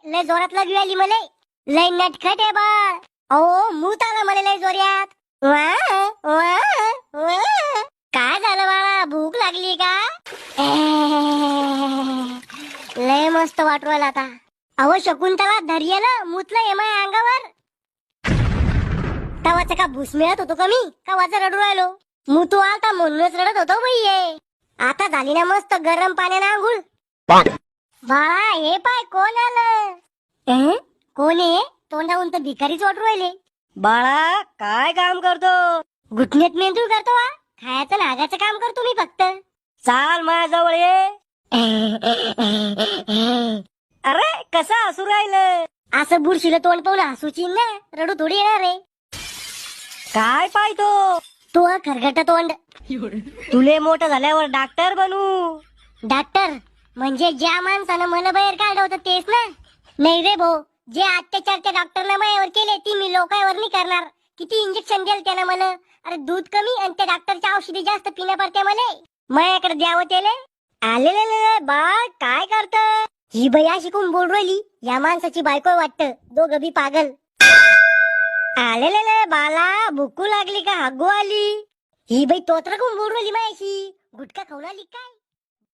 लय जोरात लागली आली मले. लय नटखट आहे बाळ. अहो मूत आला मला लय जोऱ्यात. वा वा वा. काय झालं बाळा, भूक लागली का? लय मस्त वाटू राहिला आता. अहो शकुंतला धैर्य ना, मुतलं ये माझ्या अंगावर. तवाच का भूस मिळत होतो का मी, का वाचा रडू राहिलो? मुतू आलता म्हणूनच रडत होतो बाई. आता झाली ना मस्त गरम पाण्याने आंघोळ. बाळा हे पाय कोण आलं? कोण आहे? तोंडाहून तर भिकारीच वाटू राहिले. बाळा काय काम करतो? घुटण्यात मेंदू करतो वा. खायचं नागाचं काम करतो मी फक्त. चाल माझ्याजवळ ये. अरे कसं हसू राहिलं? असं बुरशीला तोंड पाहून हसूची ना, रडू थोडी येणार रे. काय पाहतो तू खरगट तोंड? तुले मोठं झाल्यावर डॉक्टर बनू. डॉक्टर म्हणजे ज्या माणसानं मला बाहेर काढलं होतं तेच ना? नाही रे भाऊ, जे अत्याचार त्या डॉक्टरने माझ्यावर केले ती मी लोकांवर नाही करणार. किती इंजेक्शन दिले त्यानं मला. अरे दूध कमी आणि त्या डॉक्टरच्या औषधी जास्त पिण्या पडते मला. माझ्याकडे द्यावं त्याले. आलेले बाळ काय करत? ही बाई अशी कोण बोल राहिली? या माणसाची बायको वाटतं. दोघं बी पागल. आलेले बाला भुकू लागली का हागू आली? ही बाई तोत्र कोण बोल राहिली माझ्याशी? गुटखा खाऊन आली काय?